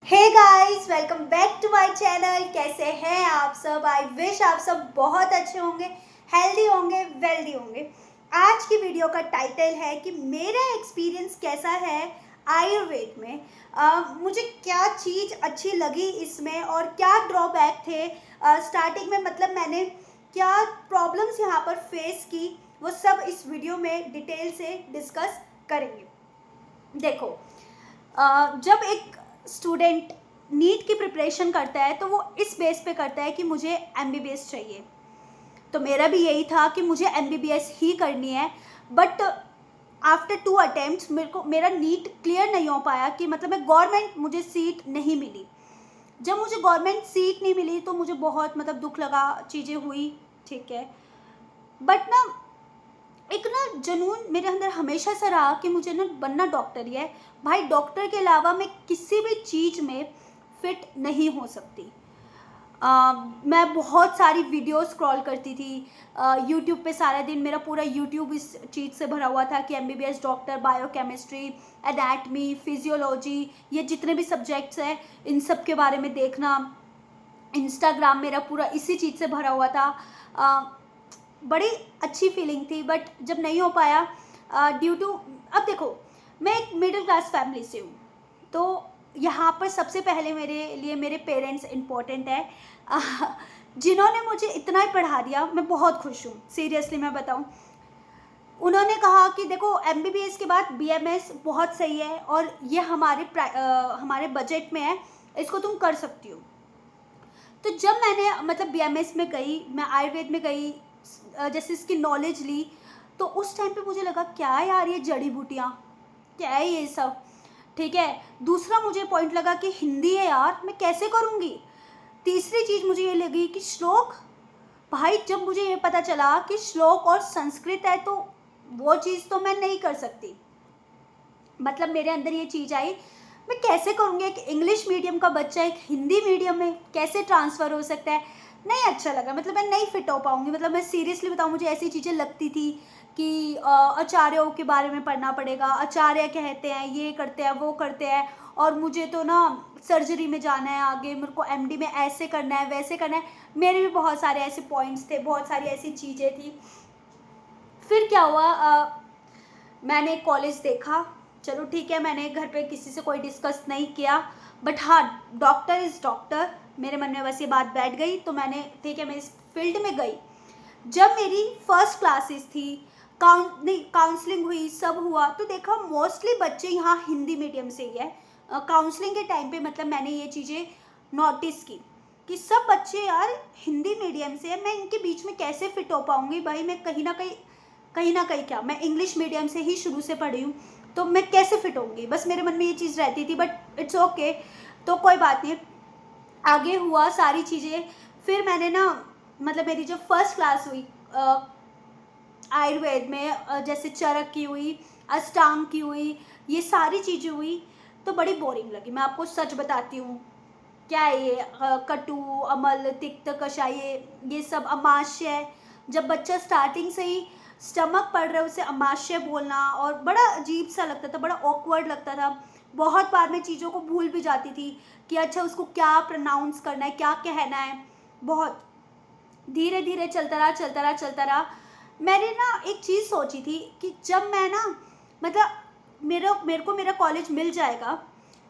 Hey guys, welcome back to my channel. कैसे हैं आप सब? आई विश आप सब बहुत अच्छे होंगे, हेल्दी होंगे, वेल्दी होंगे। आज की वीडियो का टाइटल है कि मेरा एक्सपीरियंस कैसा है आयुर्वेद में। मुझे क्या चीज़ अच्छी लगी इसमें और क्या ड्रॉबैक थे स्टार्टिंग में, मतलब मैंने क्या प्रॉब्लम्स यहाँ पर फेस की, वो सब इस वीडियो में डिटेल से डिस्कस करेंगे। देखो, जब एक स्टूडेंट नीट की प्रिपरेशन करता है तो वो इस बेस पे करता है कि मुझे एमबीबीएस चाहिए। तो मेरा भी यही था कि मुझे एमबीबीएस ही करनी है। बट आफ्टर 2 अटेम्प्ट्स मेरा नीट क्लियर नहीं हो पाया, कि मतलब मैं गवर्नमेंट मुझे सीट नहीं मिली। जब मुझे गवर्नमेंट सीट नहीं मिली तो मुझे बहुत मतलब दुख लगा, चीज़ें हुई, ठीक है। बट ना एक ना जुनून मेरे अंदर हमेशा से रहा कि मुझे ना बनना डॉक्टर ही है। भाई, डॉक्टर के अलावा मैं किसी भी चीज़ में फिट नहीं हो सकती। मैं बहुत सारी वीडियो स्क्रॉल करती थी यूट्यूब पे। सारा दिन मेरा पूरा यूट्यूब इस चीज़ से भरा हुआ था कि MBBS doctor, biochemistry, anatomy, physiology, ये जितने भी सब्जेक्ट्स हैं इन सब के बारे में देखना। इंस्टाग्राम मेरा पूरा इसी चीज़ से भरा हुआ था। बड़ी अच्छी फीलिंग थी, बट जब नहीं हो पाया ड्यू टू, अब देखो, मैं एक मिडिल क्लास फैमिली से हूँ, तो यहाँ पर सबसे पहले मेरे लिए मेरे पेरेंट्स इम्पोर्टेंट है। जिन्होंने मुझे इतना ही पढ़ा दिया, मैं बहुत खुश हूँ, सीरियसली मैं बताऊँ। उन्होंने कहा कि देखो, एमबीबीएस के बाद बीएमएस बहुत सही है और ये हमारे बजट में है, इसको तुम कर सकती हो। तो जब मैंने मतलब बीएमएस में गई, मैं आयुर्वेद में गई, जैसे इसकी नॉलेज ली, तो उस टाइम पे मुझे लगा क्या यार ये जड़ी बूटियाँ, क्या है ये सब, ठीक है। दूसरा मुझे पॉइंट लगा कि हिंदी है यार, मैं कैसे करूँगी। तीसरी चीज़ मुझे ये लगी कि श्लोक, भाई जब मुझे ये पता चला कि श्लोक और संस्कृत है तो वो चीज़ तो मैं नहीं कर सकती। मतलब मेरे अंदर ये चीज़ आई, मैं कैसे करूँगी, एक इंग्लिश मीडियम का बच्चा एक हिंदी मीडियम में कैसे ट्रांसफ़र हो सकता है। नहीं अच्छा लगा, मतलब मैं नहीं फिट हो पाऊँगी। मतलब मैं सीरियसली बताऊँ, मुझे ऐसी चीज़ें लगती थी कि आचार्यों के बारे में पढ़ना पड़ेगा, आचार्य कहते हैं, ये करते हैं, वो करते हैं, और मुझे तो ना सर्जरी में जाना है आगे, मेरे को एमडी में ऐसे करना है, वैसे करना है। मेरे भी बहुत सारे ऐसे पॉइंट्स थे, बहुत सारी ऐसी चीज़ें थी। फिर क्या हुआ, मैंने कॉलेज देखा, चलो ठीक है, मैंने घर पे किसी से कोई डिस्कस नहीं किया, बट हाँ, डॉक्टर इज़ डॉक्टर, मेरे मन में बस ये बात बैठ गई, तो मैंने ठीक है, मैं इस फील्ड में गई। जब मेरी फर्स्ट क्लासेस थी, काउंसलिंग हुई, सब हुआ, तो देखा मोस्टली बच्चे यहाँ हिंदी मीडियम से ही है। काउंसलिंग के टाइम पे मतलब मैंने ये चीज़ें नोटिस की कि सब बच्चे यार हिंदी मीडियम से है, मैं इनके बीच में कैसे फिट हो पाऊँगी। भाई मैं कहीं ना कहीं क्या, मैं इंग्लिश मीडियम से ही शुरू से पढ़ी हूँ, तो मैं कैसे फिट होंगी, बस मेरे मन में ये चीज़ रहती थी। बट इट्स ओके, तो कोई बात नहीं, आगे हुआ सारी चीज़ें। फिर मैंने ना, मतलब मेरी जब फर्स्ट क्लास हुई आयुर्वेद में, जैसे चरक की हुई, अष्टांग की हुई, ये सारी चीज़ें हुई, तो बड़ी बोरिंग लगी, मैं आपको सच बताती हूँ। क्या है ये, कटु, अमल, तिक्त, कषाय, ये सब अमाशय है। जब बच्चा स्टार्टिंग से ही स्टमक पढ़ रहा है, उसे अमाशय बोलना, और बड़ा अजीब सा लगता था, बड़ा ऑकवर्ड लगता था। बहुत बार मैं चीज़ों को भूल भी जाती थी कि अच्छा उसको क्या प्रोनाउंस करना है, क्या कहना है। बहुत धीरे धीरे चलता रहा, चलता रहा, चलता रहा। मैंने ना एक चीज़ सोची थी कि जब मैं ना, मतलब मेरे को मेरा कॉलेज मिल जाएगा,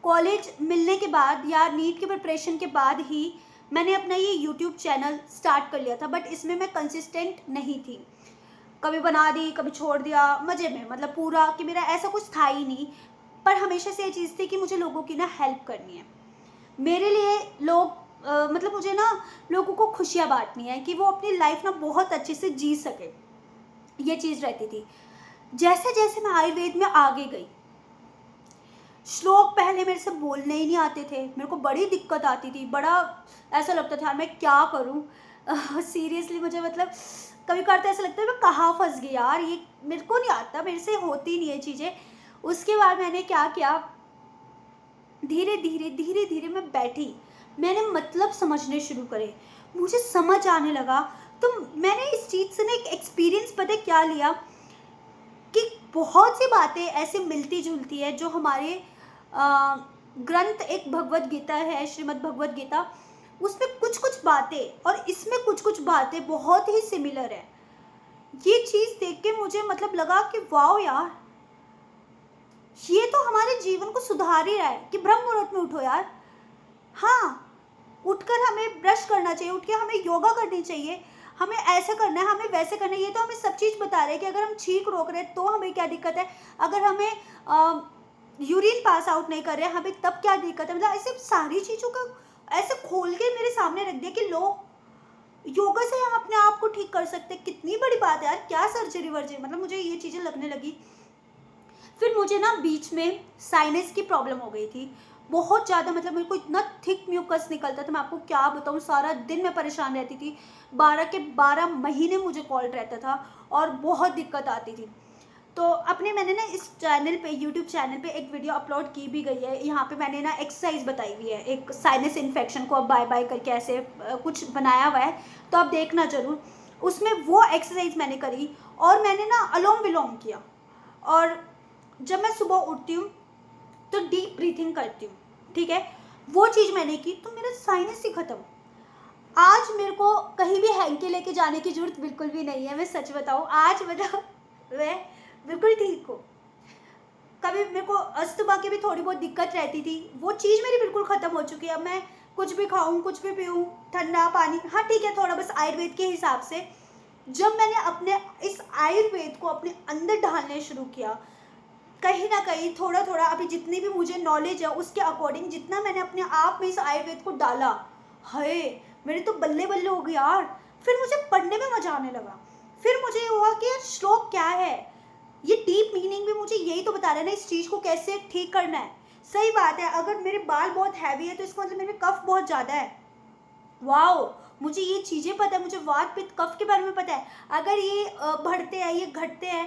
कॉलेज मिलने के बाद या नीट की प्रिपरेशन के बाद ही मैंने अपना ये यूट्यूब चैनल स्टार्ट कर लिया था। बट इसमें मैं कंसिस्टेंट नहीं थी, कभी बना दी, कभी छोड़ दिया, मज़े में, मतलब पूरा कि मेरा ऐसा कुछ था ही नहीं। पर हमेशा से ये चीज़ थी कि मुझे लोगों की ना हेल्प करनी है। मेरे लिए लोग मतलब मुझे ना लोगों को खुशियाँ बांटनी है, कि वो अपनी लाइफ ना बहुत अच्छे से जी सके, ये चीज़ रहती थी। जैसे जैसे मैं आयुर्वेद में आगे गई, श्लोक पहले मेरे से बोलने ही नहीं आते थे, मेरे को बड़ी दिक्कत आती थी, बड़ा ऐसा लगता था यार मैं क्या करूं। सीरियसली मुझे मतलब कभी करते ऐसा लगता है मैं कहाँ फंस गई यार, ये मेरे को नहीं आता, मेरे से होती नहीं है चीज़ें। उसके बाद मैंने क्या किया, धीरे धीरे धीरे धीरे मैं बैठी, मैंने मतलब समझने शुरू करे, मुझे समझ आने लगा। तो मैंने इस चीज़ से ना एक एक्सपीरियंस पता है क्या लिया, कि बहुत सी बातें ऐसे मिलती जुलती है जो हमारे ग्रंथ एक भगवत गीता है, श्रीमद् भगवत गीता, उसमें कुछ कुछ बातें और इसमें कुछ कुछ बातें बहुत ही सिमिलर है। ये चीज़ देख के मुझे मतलब लगा कि वाओ यार, ये तो हमारे जीवन को सुधार ही रहा है कि ब्रह्म मुहूर्त में उठो यार। हाँ, उठकर हमें ब्रश करना चाहिए, उठ के हमें योगा करनी चाहिए, हमें ऐसा करना है, हमें वैसे करना है। ये तो हमें सब चीज़ बता रहे हैं कि अगर हम छींक रोक रहे हैं तो हमें क्या दिक्कत है, अगर हमें यूरिन पास आउट नहीं कर रहे हैं हमें तब क्या दिक्कत है। मतलब ऐसे सारी चीज़ों का ऐसे खोल के मेरे सामने रख दिया कि लो, योगा से हम अपने आप को ठीक कर सकते हैं। कितनी बड़ी बात है यार, क्या सर्जरी वर्जरी, मतलब मुझे ये चीज़ें लगने लगी। फिर मुझे ना बीच में साइनस की प्रॉब्लम हो गई थी बहुत ज़्यादा, मतलब मेरे को इतना थिक म्यूकस निकलता था, मैं आपको क्या बताऊँ, सारा दिन मैं परेशान रहती थी। 12 के 12 महीने मुझे कॉल्ड रहता था और बहुत दिक्कत आती थी। तो अपने मैंने ना इस चैनल पे, यूट्यूब चैनल पे एक वीडियो अपलोड की भी गई है। यहाँ पे मैंने ना एक्सरसाइज बताई हुई है, एक साइनस इन्फेक्शन को अब बाय बाय करके ऐसे कुछ बनाया हुआ है, तो आप देखना ज़रूर। उसमें वो एक्सरसाइज मैंने करी और मैंने ना अनुलोम विलोम किया। और जब मैं सुबह उठती हूँ तो डीप ब्रीथिंग करती हूँ, ठीक है, वो चीज़ मैंने की तो मेरा साइनस ही ख़त्म। आज मेरे को कहीं भी हैंकी लेके जाने की ज़रूरत बिल्कुल भी नहीं है, मैं सच बताऊँ। आज मतलब मैं बिल्कुल ठीक हूँ। कभी मेरे को अस्थमा की भी थोड़ी बहुत दिक्कत रहती थी, वो चीज़ मेरी बिल्कुल ख़त्म हो चुकी है। अब मैं कुछ भी खाऊं, कुछ भी पीऊं, ठंडा पानी, हाँ ठीक है, थोड़ा बस आयुर्वेद के हिसाब से। जब मैंने अपने इस आयुर्वेद को अपने अंदर ढालने शुरू किया, कहीं ना कहीं थोड़ा थोड़ा अभी जितनी भी मुझे नॉलेज है उसके अकॉर्डिंग जितना मैंने अपने आप में इस आयुर्वेद को डाला, हाय मेरे तो बल्ले बल्ले हो गई यार। फिर मुझे पढ़ने में मजा आने लगा। फिर मुझे ये हुआ कि यार श्लोक क्या है, ये डीप मीनिंग भी मुझे यही तो बता रहे हैं ना, इस चीज़ को कैसे ठीक करना है। सही बात है, अगर मेरे बाल बहुत हैवी है तो इसका मतलब मेरे में कफ बहुत ज़्यादा है। वाओ, मुझे ये चीज़ें पता है, मुझे वात पित्त कफ के बारे में पता है। अगर ये बढ़ते हैं, ये घटते हैं,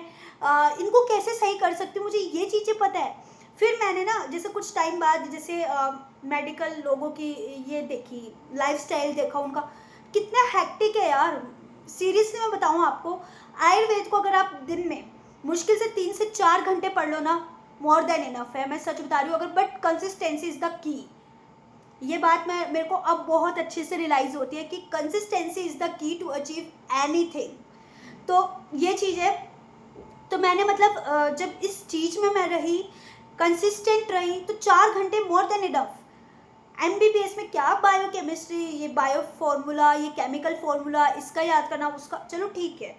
इनको कैसे सही कर सकती हूँ, मुझे ये चीज़ें पता है। फिर मैंने ना जैसे कुछ टाइम बाद जैसे मेडिकल लोगों की ये देखी, लाइफस्टाइल देखा उनका, कितना हेक्टिक है यार। सीरियसली मैं बताऊँ आपको, आयुर्वेद को अगर आप दिन में मुश्किल से 3 से 4 घंटे पढ़ लो ना, मोर देन इनफ है, मैं सच बता रही हूँ। अगर बट कंसिस्टेंसी इज़ द की, ये बात मेरे को अब बहुत अच्छे से रियलाइज़ होती है कि consistency is the key to achieve anything. तो ये चीज़ है। तो मैंने मतलब जब इस चीज़ में मैं रही, कंसिस्टेंट रही, तो 4 घंटे मोर देन इनफ। एमबीबीएस में क्या बायोकेमिस्ट्री, ये बायो फार्मूला, ये केमिकल फार्मूला, इसका याद करना, उसका, चलो ठीक है,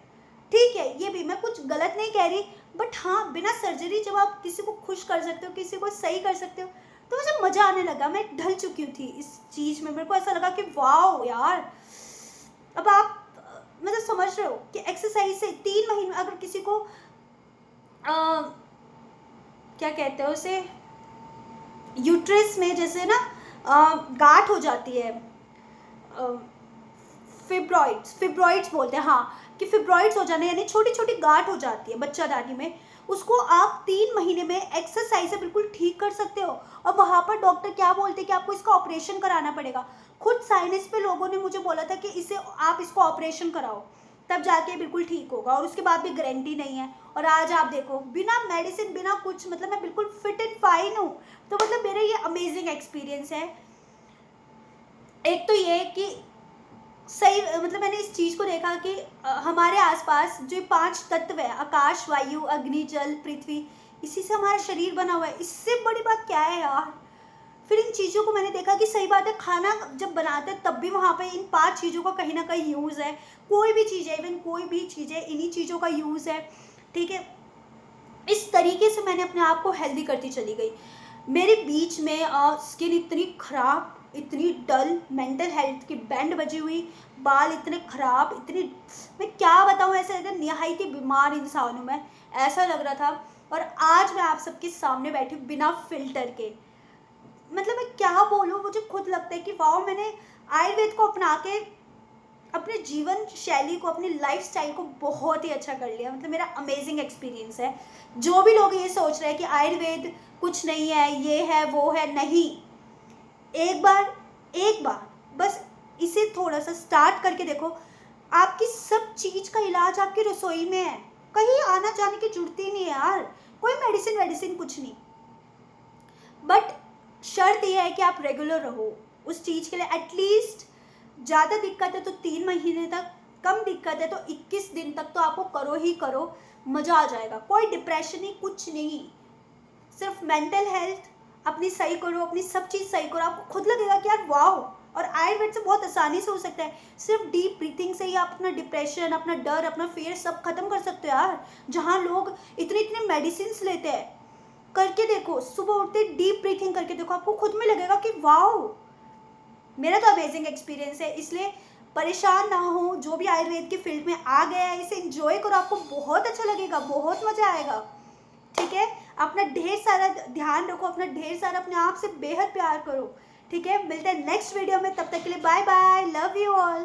ठीक है, ये भी मैं कुछ गलत नहीं कह रही। बट हाँ, बिना सर्जरी जब आप किसी को खुश कर सकते हो, किसी को सही कर सकते हो, तो मुझे मज़ा आने लगा। मैं ढल चुकी थी इस चीज़ में, मेरे को ऐसा लगा कि वाओ यार। अब आप मतलब समझ रहे हो कि एक्सरसाइज से 3 महीने अगर किसी को क्या कहते हैं उसे, यूट्रस में जैसे ना गांठ हो जाती है, फिब्रॉइड्स बोलते हैं, हाँ, कि फिब्रॉइड्स हो जाने यानी छोटी छोटी गांठ हो जाती है बच्चादानी में, उसको आप 3 महीने में एक्सरसाइज से बिल्कुल ठीक कर सकते हो। और वहाँ पर डॉक्टर क्या बोलते हैं कि आपको इसका ऑपरेशन कराना पड़ेगा। खुद साइनस पे लोगों ने मुझे बोला था कि इसे आप इसको ऑपरेशन कराओ, तब जाके बिल्कुल ठीक होगा, और उसके बाद भी गारंटी नहीं है। और आज आप देखो, बिना मेडिसिन, बिना कुछ, मतलब मैं बिल्कुल फिट एंड फाइन हूँ। तो मतलब मेरा ये अमेजिंग एक्सपीरियंस है। एक तो ये कि सही, मतलब मैंने इस चीज़ को देखा कि हमारे आसपास जो 5 तत्व है, आकाश, वायु, अग्नि, जल, पृथ्वी, इसी से हमारा शरीर बना हुआ है। इससे बड़ी बात क्या है यार। फिर इन चीज़ों को मैंने देखा कि सही बात है, खाना जब बनाते हैं तब भी वहाँ पे इन 5 चीज़ों का कहीं ना कहीं यूज़ है। कोई भी चीज़ है, इवन कोई भी चीज़ है, इन्हीं चीज़ों का यूज़ है, ठीक है। इस तरीके से मैंने अपने आप को हेल्दी करती चली गई। मेरे बीच में स्किन इतनी ख़राब, इतनी डल, मेंटल हेल्थ की बैंड बजी हुई, बाल इतने ख़राब, इतनी, मैं क्या बताऊँ, ऐसे लग रहा निहायती बीमार इंसान हूँ मैं, ऐसा लग रहा था। और आज मैं आप सबके सामने बैठी हूँ बिना फ़िल्टर के। मतलब मैं क्या बोलूँ, मुझे खुद लगता है कि वाह, मैंने आयुर्वेद को अपना के अपने जीवन शैली को, अपनी लाइफस्टाइल को बहुत ही अच्छा कर लिया। मतलब मेरा अमेजिंग एक्सपीरियंस है। जो भी लोग ये सोच रहे हैं कि आयुर्वेद कुछ नहीं है, ये है, वो है, नहीं, एक बार बस इसे थोड़ा सा स्टार्ट करके देखो, आपकी सब चीज़ का इलाज आपकी रसोई में है। कहीं आना जाने की जरूरत ही नहीं है यार, कोई मेडिसिन वेडिसिन कुछ नहीं। बट शर्त यह है कि आप रेगुलर रहो उस चीज़ के लिए। एटलीस्ट ज़्यादा दिक्कत है तो 3 महीने तक, कम दिक्कत है तो 21 दिन तक तो आपको करो ही करो, मज़ा आ जाएगा। कोई डिप्रेशन नहीं, कुछ नहीं, सिर्फ मेंटल हेल्थ अपनी सही करो, अपनी सब चीज़ सही करो, आपको खुद लगेगा कि यार वाओ। और आयुर्वेद से बहुत आसानी से हो सकता है। सिर्फ डीप ब्रीथिंग से ही आप अपना डिप्रेशन, अपना डर, अपना फियर सब खत्म कर सकते हो यार। जहाँ लोग इतने इतने मेडिसिन लेते हैं, करके देखो, सुबह उठते डीप ब्रीथिंग करके देखो, आपको खुद में लगेगा कि वाओ। मेरा तो अमेजिंग एक्सपीरियंस है, इसलिए परेशान ना हो। जो भी आयुर्वेद की फील्ड में आ गया है इसे एंजॉय करो, आपको बहुत अच्छा लगेगा, बहुत मज़ा आएगा। ठीक है, अपना ढेर सारा ध्यान रखो, अपना ढेर सारा अपने आप से बेहद प्यार करो। ठीक है, मिलते हैं नेक्स्ट वीडियो में, तब तक के लिए bye bye, love you all.